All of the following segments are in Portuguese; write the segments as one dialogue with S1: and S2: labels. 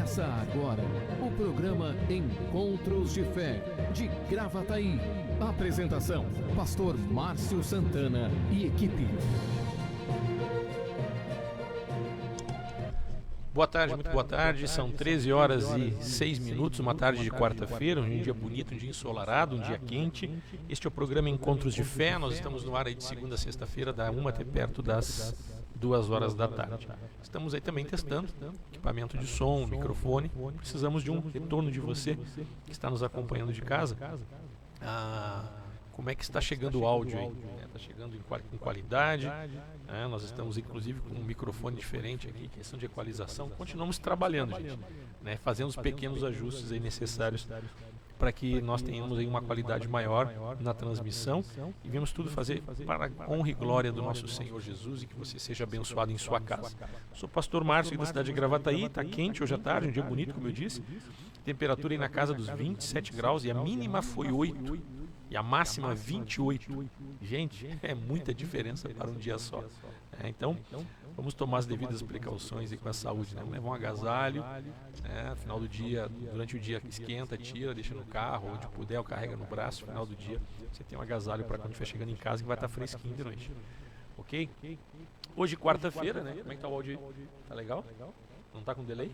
S1: Começa agora o programa Encontros de Fé, de Gravataí. Apresentação, Pastor Márcio Santana e equipe.
S2: Boa tarde, muito boa tarde. São 13 horas e 6 minutos, uma tarde de quarta-feira, um dia bonito, um dia ensolarado, um dia quente. Este é o programa Encontros de Fé. Nós estamos no ar aí de segunda a sexta-feira, da 1 até perto das 2 horas da tarde. Estamos aí também testando equipamento de som, microfone. Precisamos de um retorno de você que está nos acompanhando de casa. Como é que está chegando o áudio aí? Está chegando com qualidade. Nós estamos inclusive com um microfone diferente aqui, questão de equalização. Continuamos trabalhando, gente, fazendo os pequenos ajustes aí necessários para que nós tenhamos aí uma qualidade maior na transmissão e vamos tudo fazer para a honra e glória do nosso Senhor Jesus e que você seja abençoado em sua casa. Sou o pastor Márcio da cidade de Gravataí. Está quente hoje à tarde, um dia bonito, como eu disse. Temperatura aí na casa dos 27 graus e a mínima foi 8 e a máxima 28. Gente, é muita diferença para um dia só. Então, vamos tomar as devidas precauções e com a saúde, levar um agasalho, final do dia, durante o dia esquenta, tira, deixa no carro, onde puder, carrega no braço, final do dia você tem um agasalho para quando estiver chegando em casa que vai estar fresquinho de noite. Ok? Hoje quarta-feira, Como é que tá o áudio aí? Tá legal? Não tá com delay?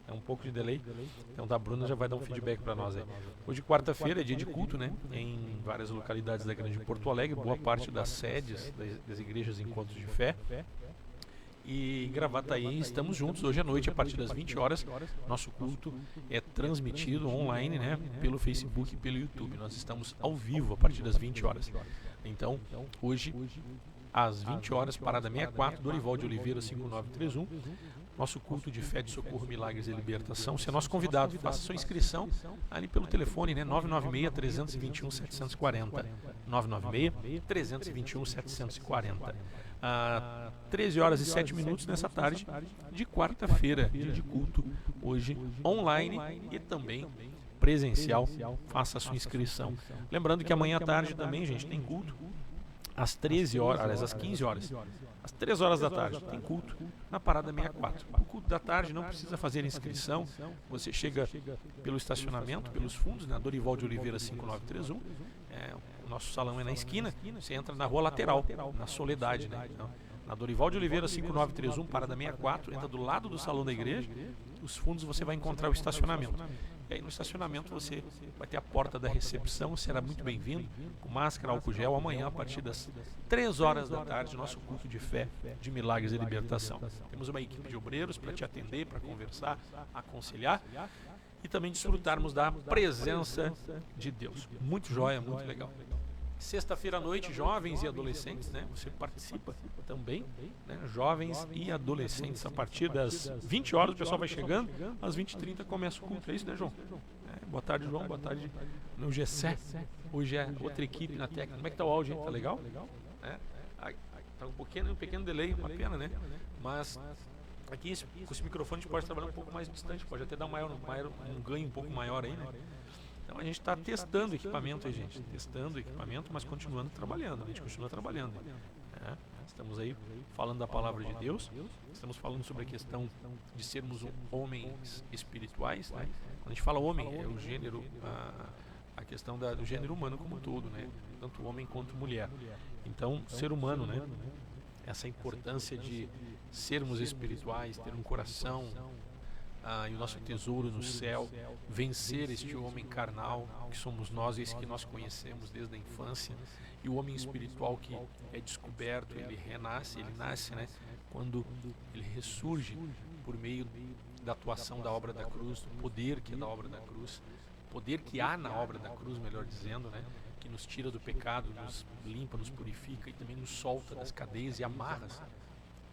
S2: É um pouco de delay. Então a Bruna já vai dar um feedback para nós aí. Hoje quarta-feira é dia de culto, em várias localidades da Grande Porto Alegre, boa parte das sedes das igrejas Encontros de Fé. E Gravataí, estamos juntos hoje à noite a partir das 20 horas. Nosso culto é transmitido online, pelo Facebook e pelo YouTube. Nós estamos ao vivo a partir das 20 horas. Então, hoje às 20 horas, parada 64, Dorival de Oliveira 5931. Nosso culto de fé, de socorro, milagres e libertação. Você é nosso convidado, faça sua inscrição ali pelo telefone, 996-321-740. 996-321-740. 13 horas e 7 minutos nessa tarde de quarta-feira, dia de culto, hoje online e também presencial. Faça a sua inscrição. Lembrando que amanhã à tarde também, gente, tem culto. Às 13 horas, aliás, às 15 horas, às 3 horas da tarde, tem culto na parada 64. O culto da tarde não precisa fazer inscrição, você chega pelo estacionamento, pelos fundos, na Dorival de Oliveira 5931. O nosso salão é na esquina, você entra na rua lateral, na Soledade, Então, na Dorival de Oliveira 5931, parada 64, entra do lado do salão da igreja, os fundos você vai encontrar o estacionamento. E aí no estacionamento você vai ter a porta da recepção, será muito bem-vindo, com máscara, álcool gel, amanhã a partir das 3 horas da tarde, nosso culto de fé, de milagres e libertação. Temos uma equipe de obreiros para te atender, para conversar, aconselhar e também desfrutarmos da presença de Deus. Muito jóia, muito legal. Sexta-feira à noite, jovens e adolescentes, Você participa também, Jovens e adolescentes, a partir das 20 horas o pessoal vai chegando, às 20h30 começa o culto, é isso, João? Boa tarde, João, boa tarde, meu Gessé. Hoje é outra equipe na técnica. Como é que tá o áudio, hein? Tá legal? Tá um pequeno delay, uma pena, Mas aqui com esse microfone a gente pode trabalhar um pouco mais distante, pode até dar um ganho um pouco maior aí, Então a gente está testando equipamento aí, gente. Testando equipamento, mas continuando trabalhando. A gente continua trabalhando. Estamos aí falando da palavra de Deus. Estamos falando sobre a questão de sermos homens espirituais. Quando a gente fala homem, é o gênero, a questão do gênero humano como um todo, Tanto homem quanto mulher. Então, ser humano, Essa importância de sermos espirituais, ter um coração, e o nosso tesouro no céu, vencer este homem carnal que somos nós, esse que nós conhecemos desde a infância, e o homem espiritual que é descoberto, ele renasce, ele nasce, quando ele ressurge por meio da atuação da obra da cruz, do poder que é da obra da cruz, poder que há na obra da cruz, melhor dizendo, que nos tira do pecado, nos limpa, nos purifica e também nos solta das cadeias e amarras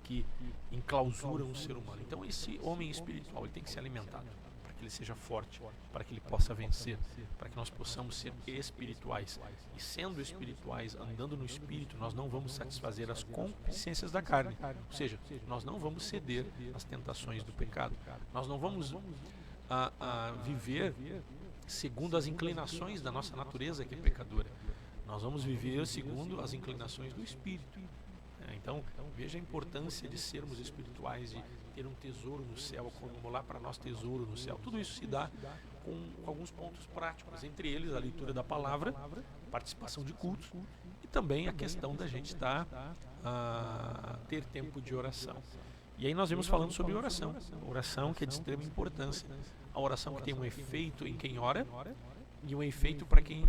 S2: que enclausuram o ser humano. Então esse homem espiritual, ele tem que ser alimentado para que ele seja forte, para que ele possa vencer, para que nós possamos ser espirituais. E sendo espirituais, andando no espírito, nós não vamos satisfazer as concupiscências da carne, ou seja, nós não vamos ceder às tentações do pecado, nós não vamos viver segundo as inclinações da nossa natureza que é pecadora, nós vamos viver segundo as inclinações do espírito. Então, veja a importância de sermos espirituais, de ter um tesouro no céu, acumular para nós tesouro no céu. Tudo isso se dá com alguns pontos práticos, entre eles a leitura da palavra, participação de cultos e também a questão da gente ter tempo de oração. E aí nós vimos falando sobre oração que é de extrema importância, a oração que tem um efeito em quem ora e um efeito para quem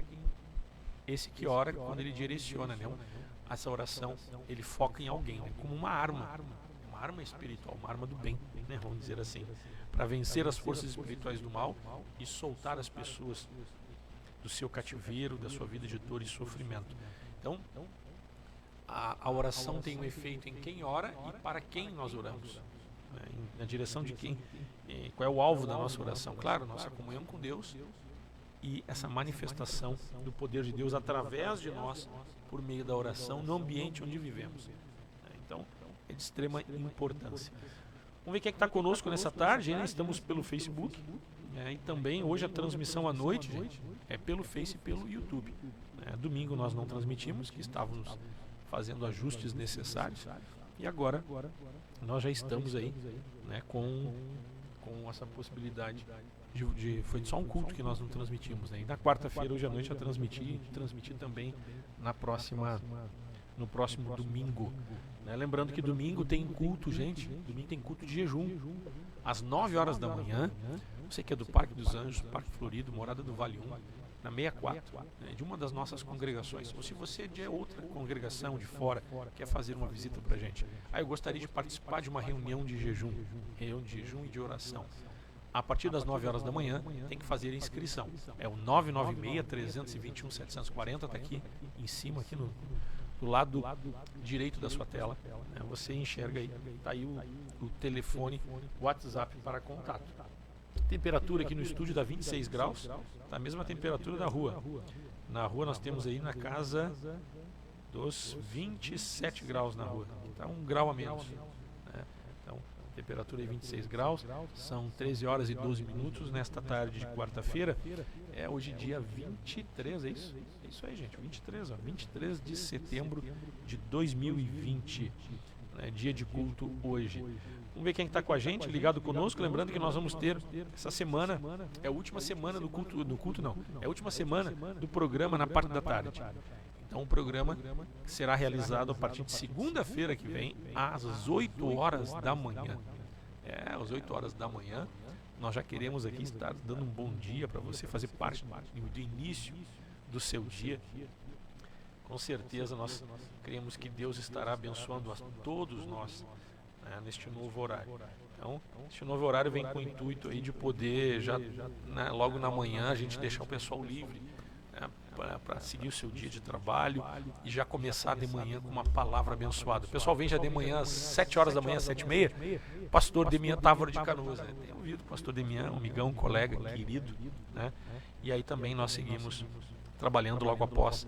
S2: esse que ora quando ele direciona, né? Essa oração ele foca em alguém, né? Como uma arma espiritual, uma arma do bem, né? Vamos dizer assim, para vencer as forças espirituais do mal e soltar as pessoas do seu cativeiro, da sua vida de dor e sofrimento. Então, a oração tem um efeito em quem ora e para quem nós oramos, né? Na direção de quem, qual é o alvo da nossa oração? Claro, nossa comunhão com Deus e essa manifestação do poder de Deus através de nós por meio da oração no ambiente onde vivemos. Então, é de extrema importância. Vamos ver quem é que está conosco nessa tarde, né? Estamos pelo Facebook, e também hoje a transmissão à noite, gente, é pelo Face e pelo YouTube. Domingo nós não transmitimos, que estávamos fazendo ajustes necessários, e agora nós já estamos aí, né, com essa possibilidade foi só um culto que nós não transmitimos, né? E na quarta-feira, hoje à noite, eu transmiti também no próximo domingo, né? Lembrando que domingo tem culto, gente. Domingo tem culto de jejum às 9 horas da manhã. Você que é do Parque dos Anjos, Parque Florido, Morada do Vale 1, na 64, né, de uma das nossas congregações. Ou se você é de outra congregação de fora, quer fazer uma visita pra gente. Eu gostaria de participar de uma reunião de jejum e de oração. A partir das 9 horas da manhã, tem que fazer a inscrição. É o 996-321-740, está aqui em cima, aqui do lado direito da sua tela. Você enxerga aí, está aí o telefone, o WhatsApp para contato. Temperatura aqui no estúdio dá 26 graus, tá a mesma temperatura da rua. Na rua nós temos aí na casa dos 27 graus na rua, está 1 grau a menos. Então, temperatura é 26 graus, são 13 horas e 12 minutos nesta tarde de quarta-feira. Hoje dia 23, é isso? É isso aí, gente, 23 de setembro de 2020, né, dia de culto hoje. Vamos ver quem está com a gente, ligado conosco, lembrando que nós vamos ter essa semana, é a última semana do culto não, é a última semana do programa na parte da tarde. Então o programa será realizado a partir de segunda-feira que vem, às 8 horas da manhã. Às 8 horas da manhã, nós já queremos aqui estar dando um bom dia para você, fazer parte do início do seu dia. Com certeza nós cremos que Deus estará abençoando a todos nós, né, neste novo horário. Então, este novo horário vem com o intuito aí de poder já, né, logo na manhã a gente deixar o pessoal livre, né, para seguir o seu dia de trabalho e já começar de manhã com uma palavra abençoada. O pessoal vem já de manhã às 7 horas da manhã, 7h30, pastor Demian Távora de Canoas, né? Tem ouvido o pastor Demian, um amigão, um colega querido, né? E aí também nós seguimos trabalhando logo após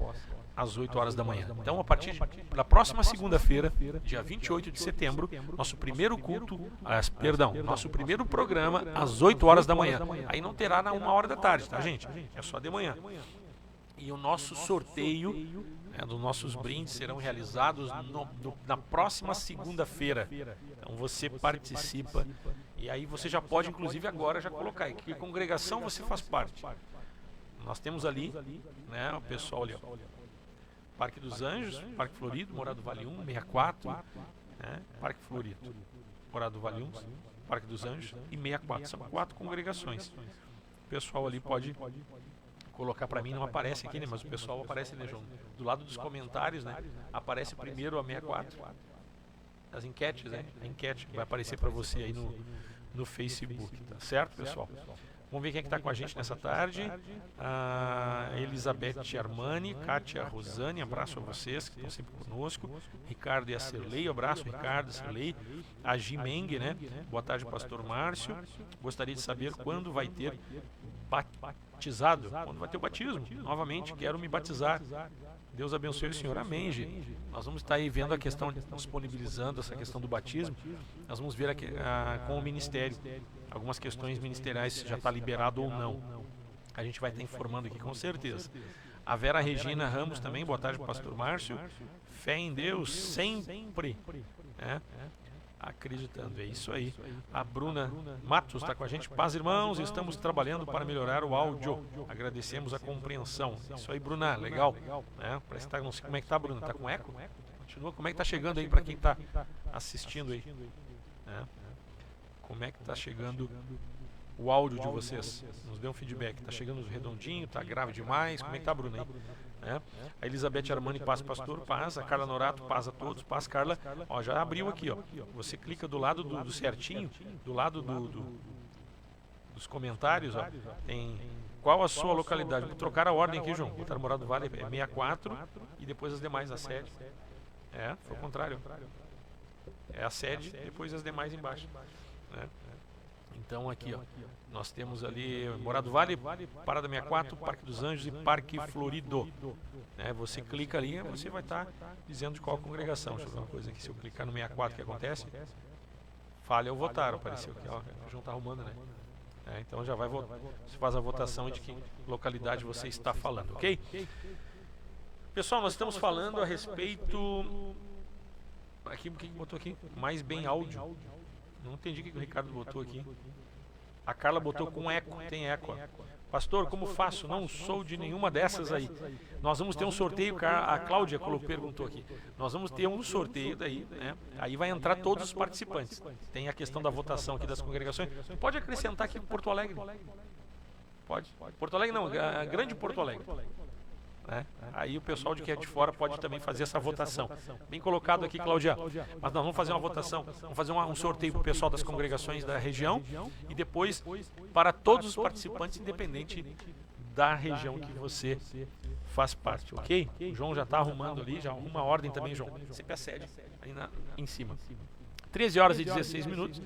S2: às 8 horas da manhã. Então, a partir da próxima segunda-feira, dia 28 de setembro, nosso primeiro culto, nosso primeiro programa às 8 horas da manhã. Aí não terá na 1 hora da tarde, tá, gente? É só de manhã. E o nosso sorteio, né, dos nossos brindes serão realizados na próxima segunda-feira. Então você participa e aí você já pode, inclusive agora, já colocar aí que congregação você faz parte. Nós temos ali, né, o pessoal ali, ó, Parque dos Anjos, Parque Florido, Morada do Vale 1, 64, né, Parque Florido, Morada do Vale 1, Parque dos Anjos e 64. São 4 congregações. O pessoal ali pode colocar para mim, não aparece aqui, né, mas o pessoal aparece, né, João? Do lado dos comentários, né, aparece primeiro a 64. As enquetes, né? A enquete vai aparecer para você aí no Facebook, tá certo, pessoal? Vamos ver quem é que está com a gente nessa tarde. A Elizabeth Armani, Kátia Rosane, abraço a vocês que estão sempre conosco. Ricardo e a Cirlei, abraço Ricardo, Cirlei. A Gimeng, né? Boa tarde, pastor Márcio. Gostaria de saber quando vai ter batizado, quando vai ter o batismo. Novamente, quero me batizar. Deus abençoe o senhor. Amém, gente. Nós vamos estar aí vendo a questão, disponibilizando essa questão do batismo. Nós vamos ver com o ministério. Algumas questões ministeriais, se já está liberado ou não. A gente vai estar informando aqui com certeza. A Vera Regina Ramos também, boa tarde, pastor Márcio. Fé em Deus sempre. Né? acreditando. É isso aí. A Bruna Matos está com a gente. Paz, irmãos, estamos trabalhando para melhorar o áudio. Agradecemos a compreensão. Isso aí, Bruna, legal. Né? Parece que tá, não sei como é que tá, Bruna. Tá com eco? Continua. Como é que tá chegando aí para quem tá assistindo aí? Né? Como é que tá chegando o áudio de vocês? Nos dê um feedback. Tá chegando redondinho? Tá grave demais? Como é que tá, Bruna aí? A Elizabeth Armani, paz, pastor, paz. A Carla Norato, paz a todos, paz, Carla. Ó, já abriu aqui, ó. Você clica do lado do certinho, do lado dos comentários, ó. Tem qual a sua localidade. Vou trocar a ordem aqui, João. Botar Morado do Vale é 64 e depois as demais, a sede. Foi o contrário. É a sede, depois as demais embaixo. Né? Então aqui, ó, nós temos ali Morado do Vale, Parada 64, Parque dos Anjos e Parque Florido. Né? Você clica ali, você vai estar dizendo de qual congregação. Deixa eu ver uma coisa aqui, se eu clicar no 64, o que acontece? Falha ao votar, apareceu aqui, ó. O João está arrumando, né? Então já vai votar. Você faz a votação de que localidade você está falando, ok? Pessoal, nós estamos falando a respeito... Aqui, o que botou aqui? Mais bem áudio. Não entendi o que o Ricardo botou aqui. A Carla botou com eco, tem eco. Pastor, como faço? Não sou de nenhuma dessas aí. Nós vamos ter um sorteio, a Cláudia perguntou aqui. Nós vamos ter um sorteio daí, né? Aí vai entrar todos os participantes. Tem a questão da votação aqui das congregações. Pode acrescentar aqui Porto Alegre. Pode. Porto Alegre não, a grande Porto Alegre. Né? Aí o pessoal de que é de fora pode também fazer essa votação. Bem colocado aqui, Cláudia. Mas nós vamos fazer uma votação, vamos fazer um sorteio para o pessoal das congregações da região e depois para todos os participantes, independente da região que você faz parte, ok? O João já está arrumando ali, já arruma a ordem também, João. Sempre a sede aí em cima. 13 horas e 16 minutos.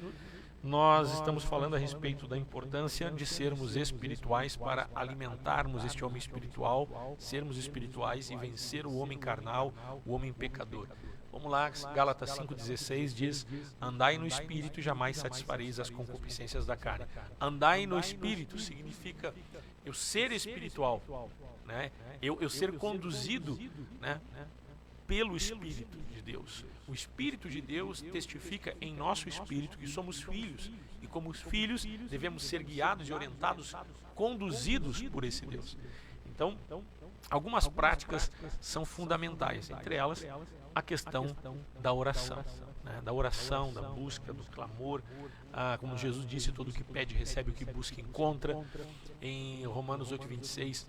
S2: Nós estamos falando a respeito da importância de sermos espirituais para alimentarmos este homem espiritual, sermos espirituais e vencer o homem carnal, o homem pecador. Vamos lá, Gálatas 5,16 diz: andai no Espírito e jamais satisfareis as concupiscências da carne. Andai no Espírito significa eu ser espiritual, né? eu ser conduzido, né, pelo Espírito de Deus. O Espírito de Deus testifica em nosso espírito que somos filhos. E como os filhos, devemos ser guiados e orientados, conduzidos por esse Deus. Então, algumas práticas são fundamentais. Entre elas, a questão da oração. Né? Da oração, da busca, do clamor. Como Jesus disse, todo o que pede recebe, o que busca encontra. Em Romanos 8,26,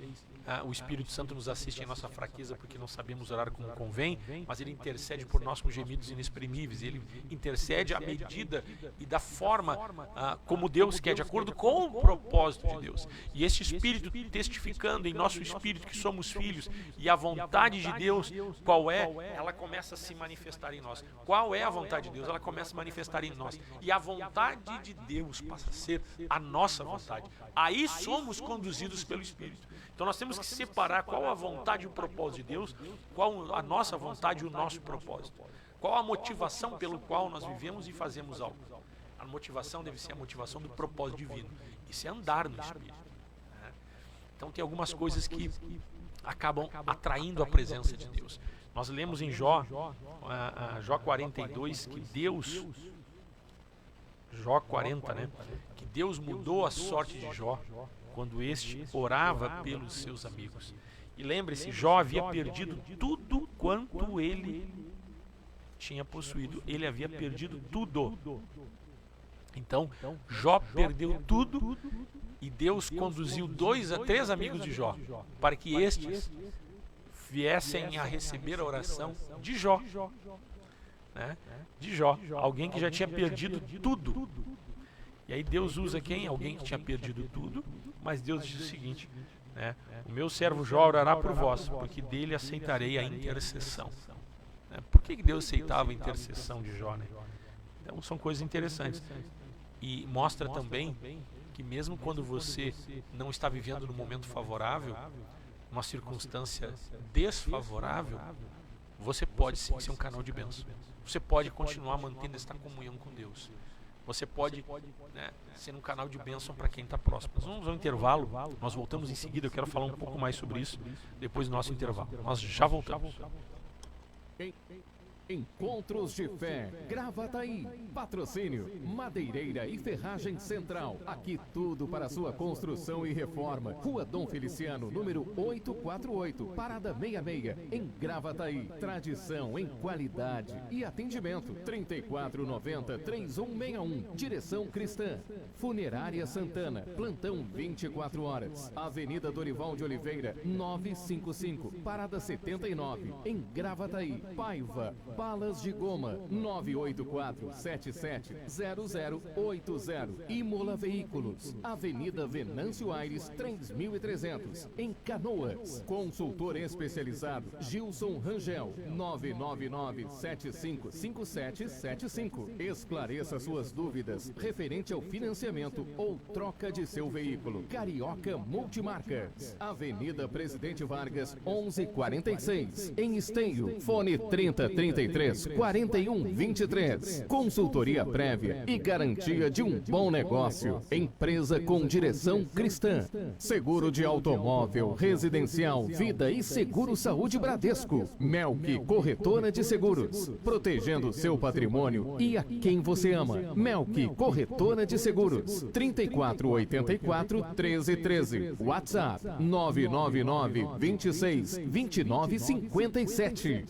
S2: o Espírito Santo nos assiste em nossa fraqueza porque não sabemos orar como convém, mas Ele intercede por nós com gemidos inexprimíveis. Ele intercede à medida e da forma como Deus quer, de acordo com o propósito de Deus. E este Espírito testificando em nosso espírito que somos filhos e a vontade de Deus, qual é? Ela começa a se manifestar em nós. Qual é a vontade de Deus? Ela começa a se manifestar em nós. E a vontade de Deus passa a ser a nossa vontade. Aí somos conduzidos pelo Espírito. Então nós temos que separar qual a vontade e o propósito de Deus, qual a nossa vontade e o nosso propósito. Qual a motivação pelo qual nós vivemos e fazemos algo. A motivação deve ser a motivação do propósito divino. Isso é andar no Espírito. Então tem algumas coisas que acabam atraindo a presença de Deus. Nós lemos em Jó 42, que Deus... Jó 40, né? Que Deus mudou a sorte de Jó quando este orava pelos seus amigos. E lembre-se, Jó havia perdido tudo quanto ele tinha possuído. Ele havia perdido tudo. Então, Jó perdeu tudo e Deus conduziu 2 a 3 amigos de Jó para que estes viessem a receber a oração de Jó. Né? De Jó, alguém que já tinha perdido tudo. E aí Deus usa quem? Alguém que tinha perdido tudo, mas Deus diz o seguinte, né? O meu servo Jó orará por vós, porque dele aceitarei a intercessão. Né? Por que Deus aceitava a intercessão de Jó? Né? Então são coisas interessantes. E mostra também que mesmo quando você não está vivendo num momento favorável, uma circunstância desfavorável, você pode sim ser um canal de bênção. Você pode continuar mantendo esta comunhão com Deus. Você pode, né, ser um canal de bênção para quem está próximo. Nós vamos ao intervalo, nós voltamos em seguida. Eu quero falar um pouco mais sobre isso depois do nosso intervalo. Nós já voltamos.
S1: Encontros de Fé, Gravataí. Patrocínio, Madeireira e Ferragem Central. Aqui tudo para sua construção e reforma. Rua Dom Feliciano, número 848, Parada 66, em Gravataí. Tradição em qualidade e atendimento. 3490-3161. Direção Cristã. Funerária Santana. Plantão 24 horas. Avenida Dorival de Oliveira, 955, Parada 79, em Gravataí. Paiva. Balas de Goma, 984-770080. Imola Veículos, Avenida Venâncio Aires, 3300, em Canoas. Consultor especializado, Gilson Rangel, 999-755775. Esclareça suas dúvidas referente ao financiamento ou troca de seu veículo. Carioca Multimarcas, Avenida Presidente Vargas, 1146, em Esteio. Fone 3033-4123. Consultoria prévia e garantia de um bom negócio. Empresa com direção cristã. Seguro de automóvel, residencial, vida e seguro saúde Bradesco. Melk Corretora de Seguros. Protegendo seu patrimônio e a quem você ama. Melk Corretora de Seguros. 3484-1313. WhatsApp 999-26-2957.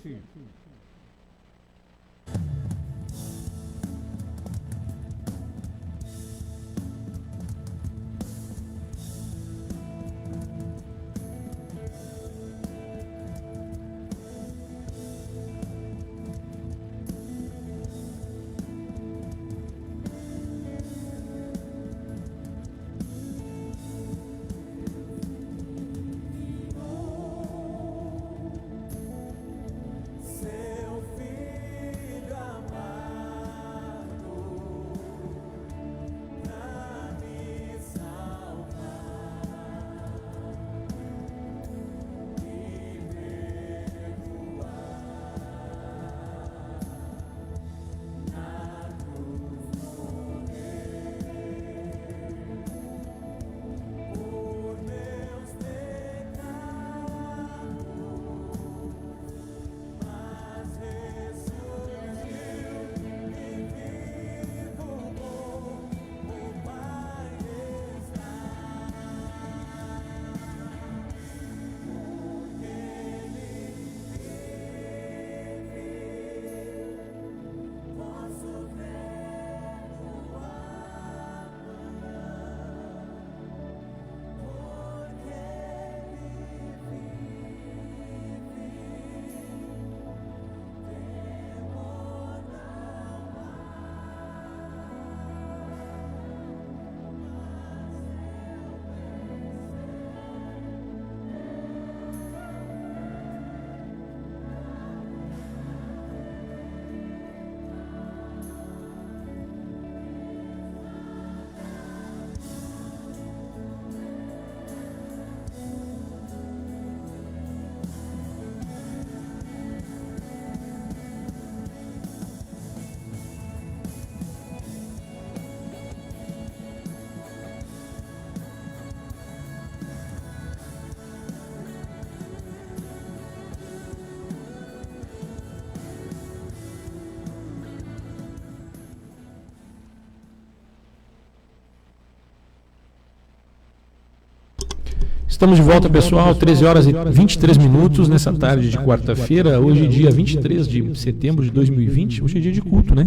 S2: Estamos de volta, pessoal, 13 horas e 23 minutos nessa tarde de quarta-feira, hoje dia 23 de setembro de 2020, hoje é dia de culto, né?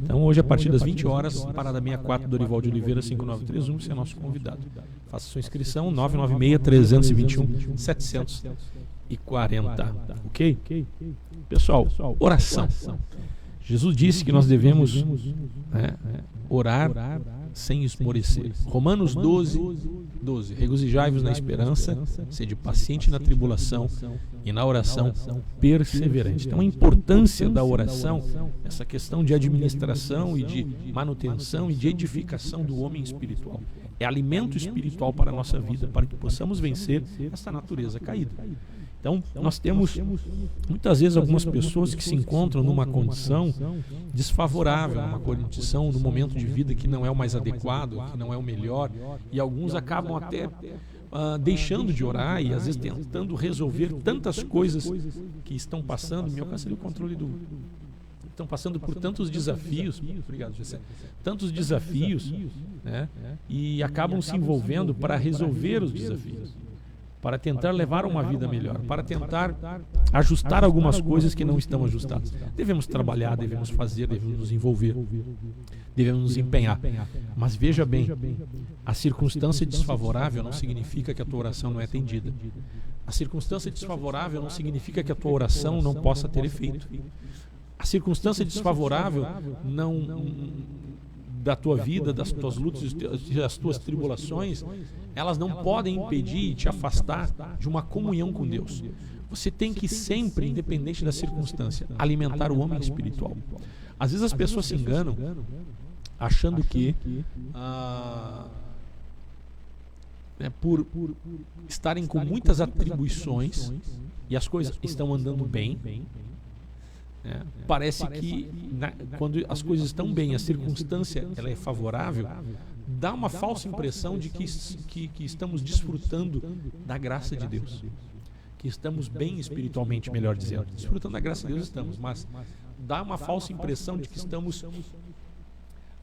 S2: Então hoje a partir das 20 horas, Parada 64, Dorival de Oliveira, 5931, você é nosso convidado. Faça sua inscrição, 996-321-740, ok? Pessoal, oração. Jesus disse que nós devemos orar sem esmorecer. Romanos 12. Regozijai-vos na esperança, sede paciente na tribulação e na oração perseverante. Então a importância da oração, essa questão de administração e de manutenção e de edificação do homem espiritual. É alimento espiritual para a nossa vida, para que possamos vencer essa natureza caída. Então, nós temos muitas vezes algumas pessoas que se encontram numa condição desfavorável, numa condição, num momento de vida que não é o mais adequado, que não é o melhor, e alguns acabam até deixando de orar e às vezes tentando resolver tantas coisas que estão passando. Me alcançaria o controle estão passando por tantos desafios, obrigado, José, tantos desafios, né? E acabam se envolvendo para resolver os desafios, para tentar levar uma vida melhor, para tentar ajustar algumas coisas que não estão ajustadas. Devemos trabalhar, devemos fazer, devemos nos envolver, devemos nos empenhar. Mas veja bem, a circunstância desfavorável não significa que a tua oração não é atendida. A circunstância desfavorável não significa que a tua oração não possa ter efeito. A circunstância desfavorável da tua vida, das tuas lutas, das tuas tribulações, elas não podem impedir e te afastar de uma comunhão com Deus. Você tem que sempre, independente da circunstância, alimentar o homem espiritual. Às vezes as pessoas se enganam achando que por estarem com muitas atribuições e as coisas estão andando bem, parece que quando as coisas estão bem, a circunstância ela é favorável, dá uma falsa impressão de que estamos desfrutando da graça de Deus, que estamos bem espiritualmente, melhor dizendo. Desfrutando da graça de Deus estamos, mas dá uma falsa impressão de que estamos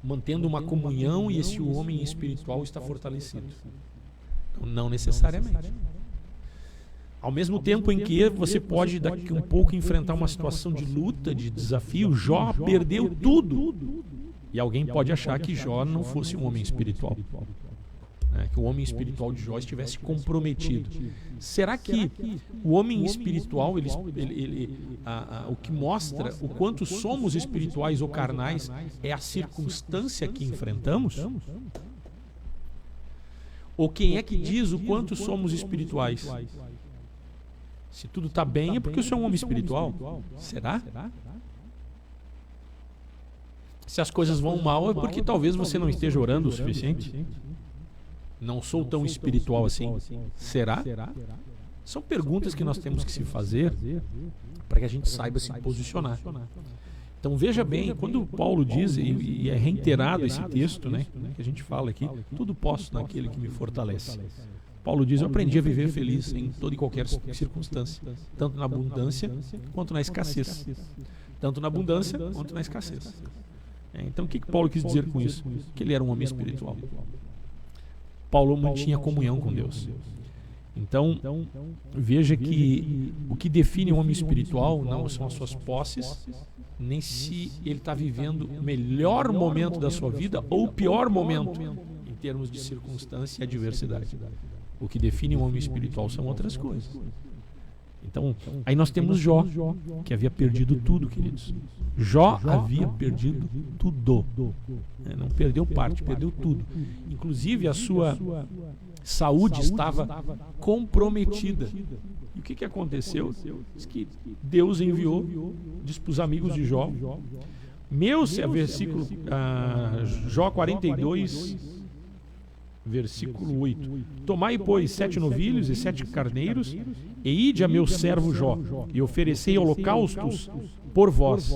S2: mantendo uma comunhão e esse homem espiritual está fortalecido. Então, não necessariamente. Ao mesmo tempo em que você pode daqui um pouco enfrentar uma situação de luta, de desafio, Jó perdeu tudo. E alguém pode achar que Jó não fosse um homem espiritual, que o homem espiritual de Jó estivesse comprometido. Será que o homem espiritual, o que mostra o quanto somos espirituais ou carnais, é a circunstância que enfrentamos? Ou quem é que diz o quanto somos espirituais? Se tudo está bem, é porque eu sou um homem espiritual. Será? Se as coisas vão mal, é porque talvez você não esteja orando o suficiente. Não sou tão espiritual assim. Será? São perguntas que nós temos que se fazer para que a gente saiba se posicionar. Então veja bem, quando Paulo diz, e é reiterado esse texto, que a gente fala aqui, tudo posso naquele que me fortalece. Paulo diz, eu aprendi a viver feliz em toda e qualquer circunstância, tanto na abundância quanto na escassez. Tanto na abundância quanto na escassez. Então o que Paulo quis dizer com isso? Que ele era um homem espiritual. Paulo mantinha comunhão com Deus. Então, veja que o que define um homem espiritual não são as suas posses, nem se ele está vivendo o melhor momento da sua vida ou o pior momento em termos de circunstância e adversidade. O que define um homem espiritual são outras coisas. Então, aí nós temos Jó, que havia perdido tudo, queridos. Jó havia perdido tudo. Não perdeu parte, perdeu tudo. Inclusive a sua saúde estava comprometida. E o que aconteceu? Diz que Deus enviou, disse para os amigos de Jó, versículo Jó 42, versículo 8. Tomai, pois, 7 novilhos e 7 carneiros, e ide a meu servo Jó, e oferecei holocaustos por vós.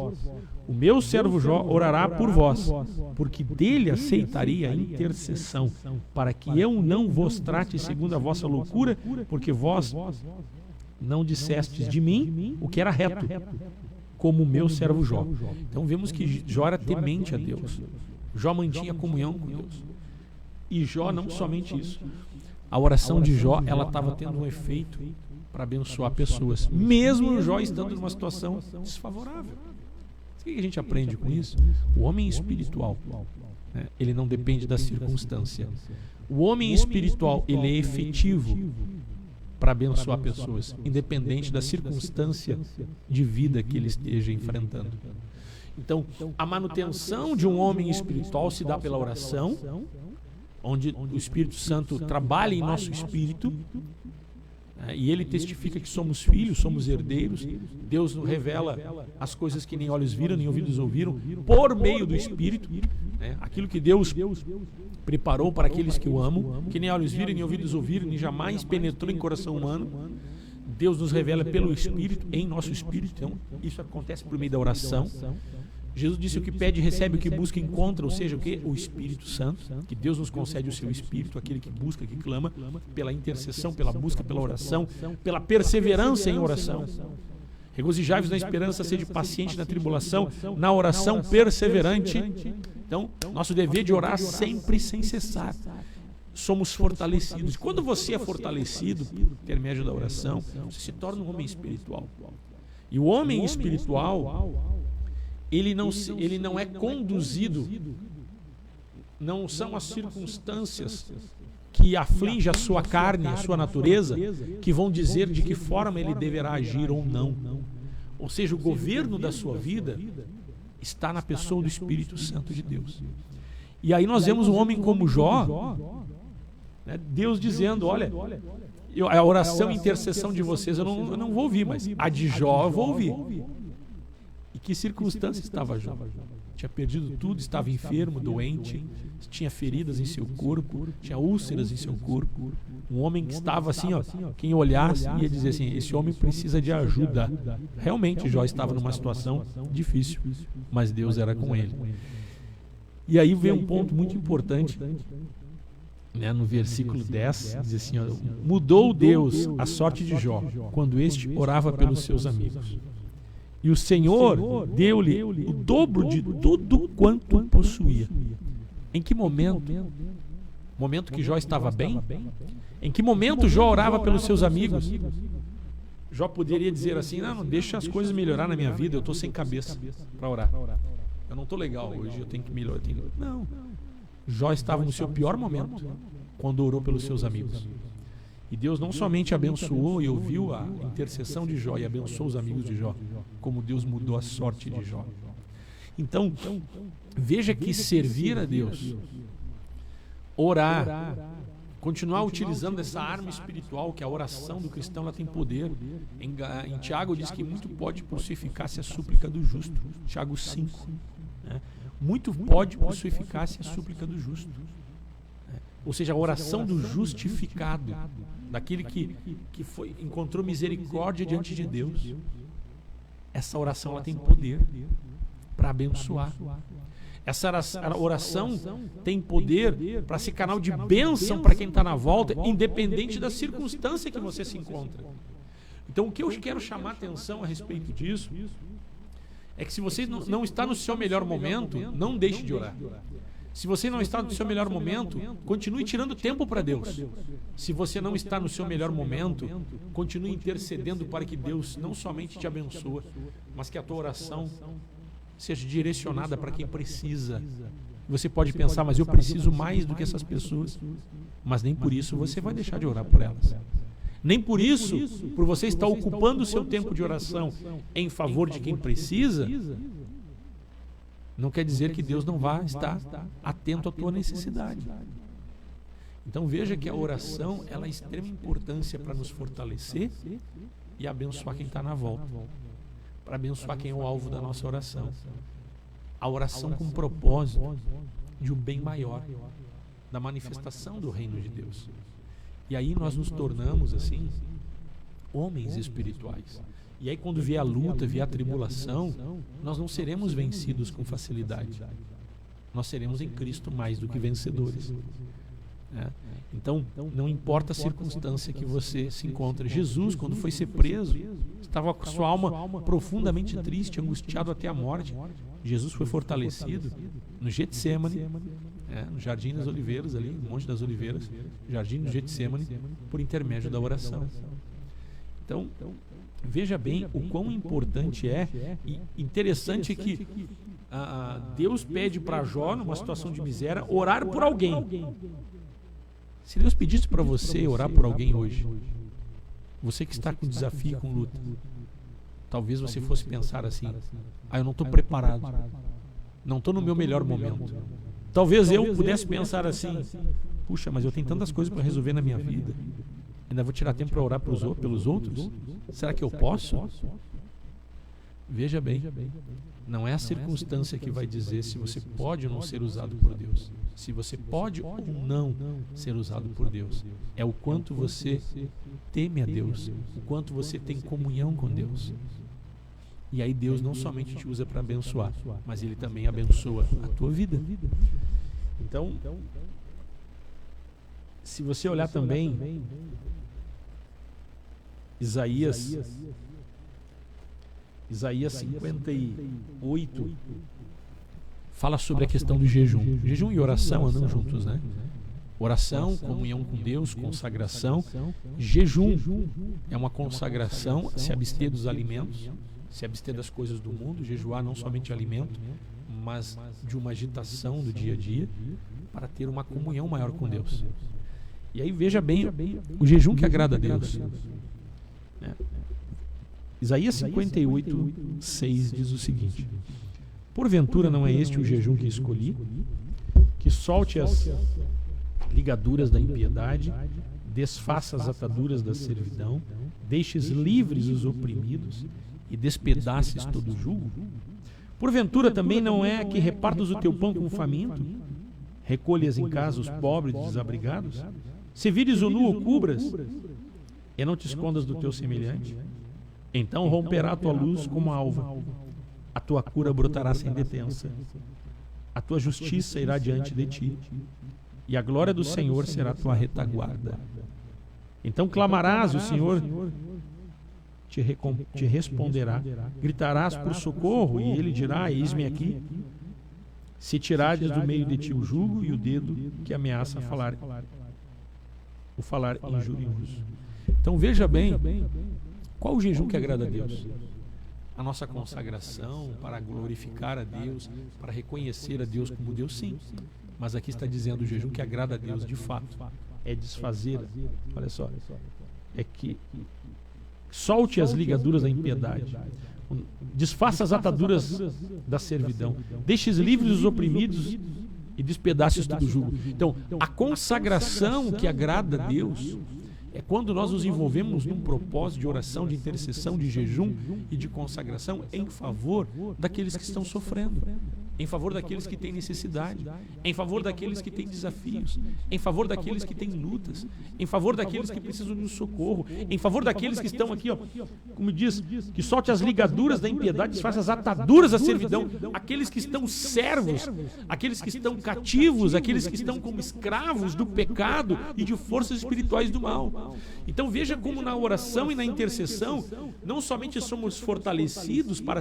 S2: O meu servo Jó orará por vós, porque dele aceitaria a intercessão, para que eu não vos trate segundo a vossa loucura, porque vós não dissestes de mim o que era reto, como o meu servo Jó. Então vemos que Jó era temente a Deus. Jó mantinha comunhão com Deus. E Jó, não somente isso, a oração de Jó, ela estava tendo um efeito para abençoar pessoas, mesmo Jó estando numa situação desfavorável. O que a gente aprende com isso? O homem espiritual, ele não depende da circunstância. O homem espiritual, ele é efetivo para abençoar pessoas, independente da circunstância de vida que ele esteja enfrentando. Então, a manutenção de um homem espiritual se dá pela oração, onde o Espírito Santo trabalha em nosso espírito, e ele testifica que somos filhos, somos herdeiros. Deus nos revela as coisas que nem olhos viram, nem ouvidos ouviram, por meio do Espírito, aquilo que Deus preparou para aqueles que o amam, que nem olhos viram, nem ouvidos ouviram, nem jamais penetrou em coração humano. Deus nos revela pelo Espírito, em nosso Espírito. Então, isso acontece por meio da oração. Jesus disse: o que pede, recebe, o que busca, encontra, ou seja, o que? O Espírito Santo, que Deus nos concede o seu Espírito, aquele que busca, que clama, pela intercessão, pela busca, pela oração, pela perseverança em oração. Regozijai-vos na esperança, sede paciente na tribulação, na oração perseverante. Então, nosso dever de orar sempre sem cessar. Somos fortalecidos. Quando você é fortalecido por intermédio da oração, você se torna um homem espiritual. E o homem espiritual, ele não é conduzido, não são as circunstâncias que afligem a sua carne, a sua natureza, que vão dizer de que forma ele deverá agir ou não. Ou seja, o governo da sua vida está na pessoa do Espírito Santo de Deus. E aí nós vemos um homem como Jó, né, Deus dizendo, olha, a oração e intercessão de vocês eu não vou ouvir, mas a de Jó eu vou ouvir. E que circunstância estava Jó? Tinha perdido tudo, estava enfermo, doente, tinha feridas em seu corpo, tinha úlceras em seu corpo. Um homem que estava assim, ó, quem olhasse ia dizer assim, esse homem precisa de ajuda. Realmente Jó estava numa situação difícil, mas Deus era com ele. E aí vem um ponto muito importante, né, no versículo 10, diz assim, ó, mudou Deus a sorte de Jó, quando este orava pelos seus amigos. E o Senhor deu-lhe o dobro de tudo quanto possuía. Em que momento? Momento que Jó estava bem? Em que momento Jó orava pelos seus amigos? Jó poderia dizer assim, não deixa as coisas melhorar na minha vida, eu estou sem cabeça para orar. Eu não estou legal hoje, eu tenho que melhorar. Não. Jó estava no seu pior momento, quando orou pelos seus amigos. E Deus não somente abençoou e ouviu a intercessão de Jó e abençoou os amigos de Jó, como Deus mudou a sorte de Jó. Então, veja que servir a Deus, orar, continuar utilizando essa arma espiritual, que é a oração do cristão, ela tem poder. Em Tiago diz que muito pode por sua eficácia a súplica do justo. Tiago 5. Né? Muito pode por sua eficácia a súplica do justo. Ou seja, a oração do justificado, daquele que encontrou misericórdia diante de Deus. Essa oração ela tem poder para abençoar. Essa oração tem poder para ser canal de bênção para quem está na volta, independente da circunstância que você se encontra. Então, o que eu quero chamar a atenção a respeito disso é que se você não está no seu melhor momento, não deixe de orar. Se você não está no seu melhor momento, continue tirando tempo para Deus. Se você não está no seu melhor momento, continue intercedendo para que Deus não somente te abençoe, mas que a tua oração seja direcionada para quem precisa. Você pode pensar, mas eu preciso mais do que essas pessoas. Mas nem por isso você vai deixar de orar por elas. Nem por isso, por você estar ocupando o seu tempo de oração em favor de quem precisa, não quer dizer que Deus não vai estar atento à tua necessidade. Então veja que a oração ela é de extrema importância para nos fortalecer e abençoar quem está na volta, para abençoar quem é o alvo da nossa oração. A oração com propósito de um bem maior, da manifestação do reino de Deus. E aí nós nos tornamos assim homens espirituais. E aí quando vier a luta, vier a tribulação, nós não seremos vencidos com facilidade. Nós seremos em Cristo mais do que vencedores. Então, não importa a circunstância que você se encontra. Jesus, quando foi ser preso, estava com sua alma profundamente triste, angustiado até a morte. Jesus foi fortalecido no Getsemane, no Jardim das Oliveiras, ali, no Monte das Oliveiras, Jardim do Getsemane, por intermédio da oração. Então, veja bem o quão importante e interessante que Deus pede para Jó, numa situação de miséria, orar por alguém. Se Deus pedisse para você orar por alguém hoje, você que está com desafio, com luta, talvez você fosse pensar assim, eu não estou preparado, não estou no meu melhor momento. Talvez eu pudesse pensar assim, puxa, mas eu tenho tantas coisas para resolver na minha vida, ainda vou tirar tempo para orar pelos outros? Será que eu posso? Veja bem, não é a circunstância que vai dizer se você pode ou não ser usado por Deus. Se você pode ou não ser usado por Deus. É o quanto você teme a Deus, o quanto você tem comunhão com Deus. E aí Deus não somente te usa para abençoar, mas Ele também abençoa a tua vida. Então, se você olhar também Isaías Isaías 58 fala sobre a questão do jejum. Jejum e oração andam juntos, né? Oração, comunhão com Deus, consagração. Jejum é uma consagração, se abster dos alimentos, se abster das coisas do mundo, jejuar não somente de alimento, mas de uma agitação do dia a dia, para ter uma comunhão maior com Deus. E aí veja bem o jejum que agrada a Deus. Isaías 58, 6 diz o seguinte: porventura não é este o jejum que escolhi, que solte as ligaduras da impiedade, desfaça as ataduras da servidão, deixes livres os oprimidos e despedaces todo o jugo? Porventura também não é que repartas o teu pão com o faminto, recolhas em casa os pobres e desabrigados? Se vires o nu, o cubras, e não te escondas do teu semelhante? Então romperá a tua luz como a alva, a tua cura brotará sem detença, a tua justiça irá diante de ti, e a glória do Senhor será a tua retaguarda. Então clamarás, o Senhor te responderá, gritarás por socorro, e ele dirá: eis-me aqui. Se tirares do meio de ti o jugo e o dedo que ameaça falar injurioso. Então veja bem, qual o jejum que agrada a Deus? A nossa consagração para glorificar a Deus, para reconhecer a Deus como Deus, sim. Mas aqui está dizendo o jejum que agrada a Deus de fato é desfazer, olha só, é que solte as ligaduras da impiedade, desfaça as ataduras da servidão, deixes livres os oprimidos e despedaces todo o jugo. Então, a consagração que agrada a Deus é quando nós nos envolvemos num propósito de oração, de intercessão, de jejum e de consagração em favor daqueles que estão sofrendo, em favor daqueles que têm necessidade, em favor daqueles que têm desafios, em favor daqueles que têm lutas, em favor daqueles que precisam de um socorro, em favor daqueles que estão aqui, ó, como diz, que solte as ligaduras da impiedade, desfaça as ataduras da servidão, aqueles que estão servos, aqueles que estão cativos, aqueles que estão como escravos do pecado e de forças espirituais do mal. Então veja como na oração e na intercessão não somente somos fortalecidos para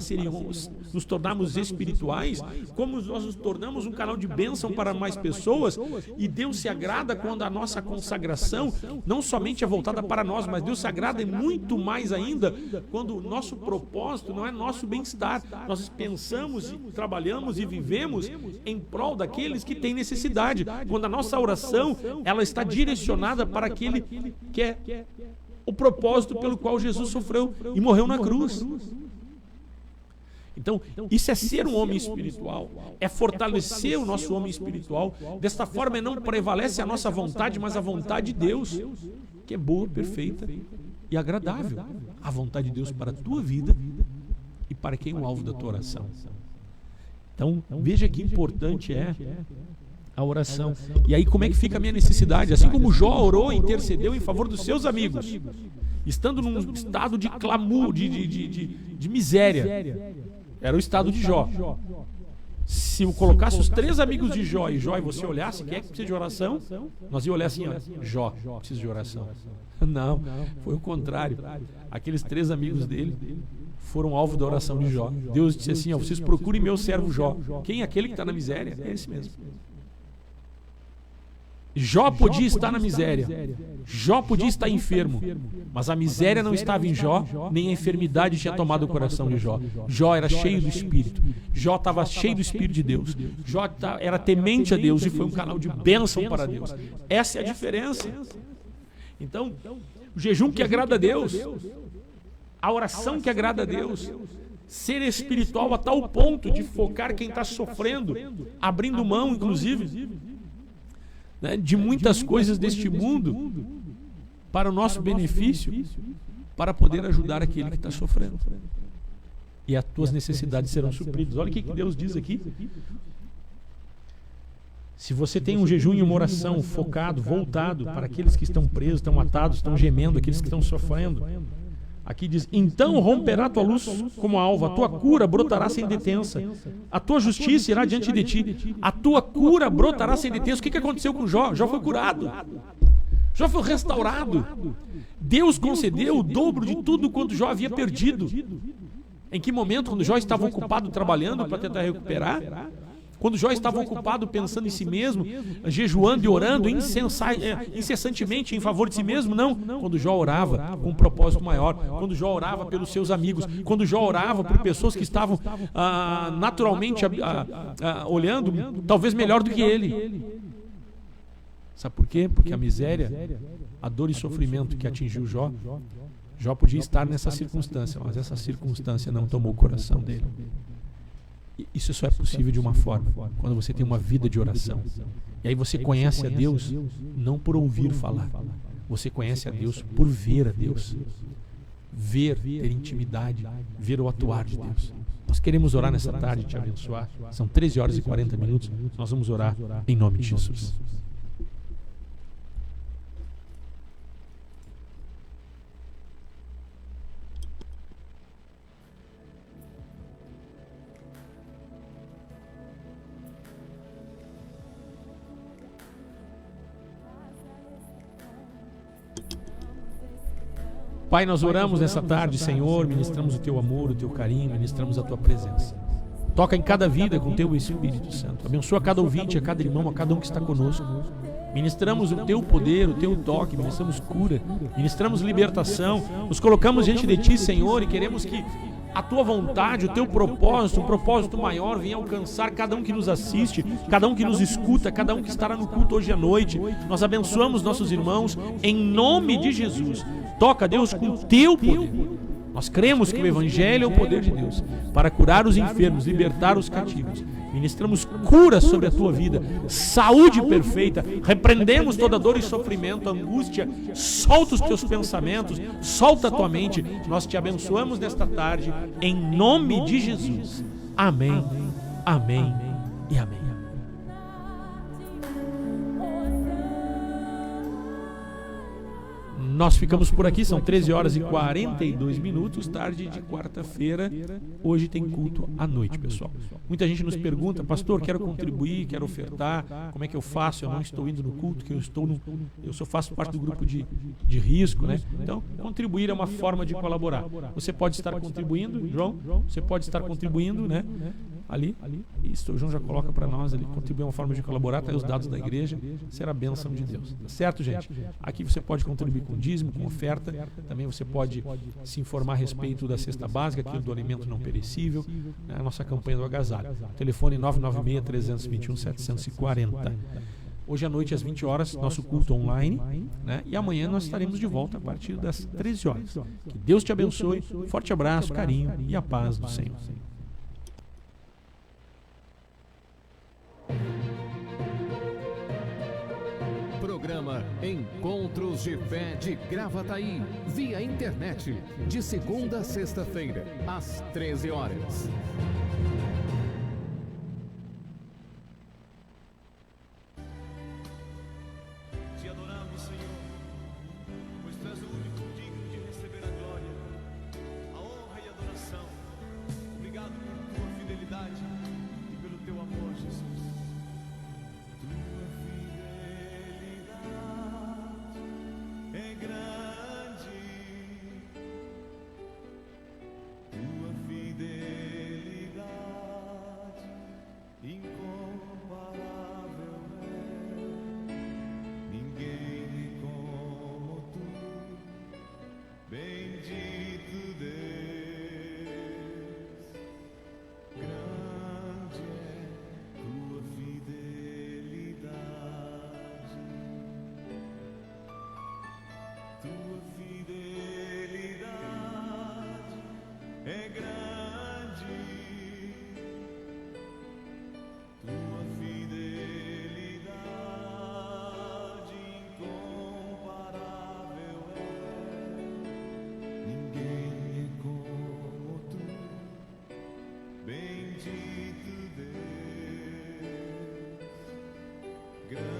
S2: nos tornarmos espirituais, como nós nos tornamos um canal de bênção para mais pessoas, e Deus se agrada quando a nossa consagração não somente é voltada para nós, mas Deus se agrada muito mais ainda quando o nosso propósito não é nosso bem-estar. Nós pensamos, trabalhamos e vivemos em prol daqueles que têm necessidade, quando a nossa oração ela está direcionada para aquele que é o propósito pelo qual Jesus sofreu e morreu na cruz. Então, isso é ser um homem espiritual, é fortalecer o nosso homem espiritual. Desta forma, não prevalece a nossa vontade, mas a vontade de Deus, que é boa, perfeita e agradável. A vontade de Deus para a tua vida e para quem é o alvo da tua oração. Então, veja que importante é a oração. E aí, como é que fica a minha necessidade? Assim como Jó orou e intercedeu em favor dos seus amigos, estando num estado de clamor, de miséria. Era o estado de Jó. Se eu colocasse os 3 amigos de Jó e você olhasse, quem é que precisa de oração? Nós ia olhar assim, ó, Jó, precisa de oração. Não, foi o contrário. Aqueles 3 amigos dele foram alvo da oração de Jó. Deus disse assim, ó, vocês procurem meu servo Jó. Quem é aquele que está na miséria? É esse mesmo. Jó podia estar na miséria, Jó podia estar enfermo, mas a miséria não estava em Jó, nem a enfermidade tinha tomado o coração de Jó. Jó era cheio do Espírito, Jó estava cheio do Espírito de Deus, Jó era temente a Deus e foi um canal de bênção para Deus. Essa é a diferença. Então, o jejum que agrada a Deus, a oração que agrada a Deus, ser espiritual a tal ponto de focar quem está sofrendo, abrindo mão, inclusive, né, de muitas coisas deste mundo para o nosso benefício, para poder ajudar aquele que está sofrendo. E as tuas necessidades serão supridas. Olha o que Deus diz aqui. Se você tem um jejum e uma oração focado, voltado para aqueles que estão presos, estão atados, estão gemendo, aqueles que estão sofrendo. Aqui diz, então romperá a tua luz como a alva, a tua cura brotará sem detença, a tua justiça irá diante de ti, a tua cura brotará sem detença. O que aconteceu com Jó? Jó foi curado, Jó foi restaurado, Deus concedeu o dobro de tudo quanto Jó havia perdido. Em que momento, quando Jó estava ocupado trabalhando para tentar recuperar? Quando Jó estava ocupado pensando em si mesmo, jejuando e orando incessantemente em favor de si mesmo? Não. Quando Jó orava com um propósito maior, quando Jó orava pelos seus amigos, quando Jó orava por pessoas que estavam naturalmente olhando, talvez melhor do que ele. Sabe por quê? Porque a miséria, a dor e sofrimento que atingiu Jó, Jó podia estar nessa circunstância, mas essa circunstância não tomou o coração dele. Isso só é possível de uma forma, quando você tem uma vida de oração. E aí você conhece a Deus não por ouvir falar, você conhece a Deus por ver a Deus. Ver, ter intimidade, ver o atuar de Deus. Nós queremos orar nessa tarde, te abençoar. São 13 horas e 40 minutos, nós vamos orar em nome de Jesus. Pai, nós oramos nessa tarde, Senhor, ministramos o Teu amor, o Teu carinho, ministramos a Tua presença. Toca em cada vida com o Teu Espírito Santo. Abençoa cada ouvinte, a cada irmão, a cada um que está conosco. Ministramos o Teu poder, o Teu toque, ministramos cura, ministramos libertação. Nos colocamos diante de Ti, Senhor, e queremos que a Tua vontade, o Teu propósito, um propósito maior, venha alcançar cada um que nos assiste, cada um que nos escuta, cada um que estará no culto hoje à noite. Nós abençoamos nossos irmãos em nome de Jesus. Toca, Deus, com o Teu poder. Nós cremos que o Evangelho é o poder de Deus para curar os enfermos, libertar os cativos. Ministramos cura sobre a tua vida, saúde perfeita, repreendemos toda dor e sofrimento, angústia. Solta os teus pensamentos, solta a tua mente. Nós te abençoamos nesta tarde, em nome de Jesus. Amém, amém e amém. Nós ficamos por aqui, são 13 horas e 42 minutos, tarde de quarta-feira. Hoje tem culto à noite, pessoal. Muita gente nos pergunta, pastor, quero contribuir, quero ofertar, como é que eu faço? Eu não estou indo no culto, que eu só faço parte do grupo de risco, né? Então, contribuir é uma forma de colaborar. Você pode estar contribuindo, João, você pode estar contribuindo, né? Ali, isso o João já coloca para nós ali, contribuir é uma forma de colaborar, tá aí os dados da igreja, será a bênção de Deus, tá certo, gente? Aqui você pode contribuir com dízimo, com oferta, também você pode se informar a respeito da cesta básica, aqui do alimento não perecível, né, a nossa campanha do agasalho, telefone 996-321-740. Hoje à noite às 20 horas, nosso culto online, né? E amanhã nós estaremos de volta a partir das 13 horas. Que Deus te abençoe, forte abraço, carinho e a paz do Senhor.
S1: Programa Encontros de Fé de Gravataí, via internet, de segunda a sexta-feira, às 13 horas.
S3: Te adoramos, Senhor, pois Tu és o único digno de receber a glória, a honra e a adoração. Obrigado por Tua fidelidade e pelo Teu amor, Jesus. É grande, tua fidelidade incomparável é. Ninguém como tu, bendito Deus. Grande é tua fidelidade. Tua fidelidade é grande, tua fidelidade incomparável é. Ninguém é como tu, bendito Deus. Grande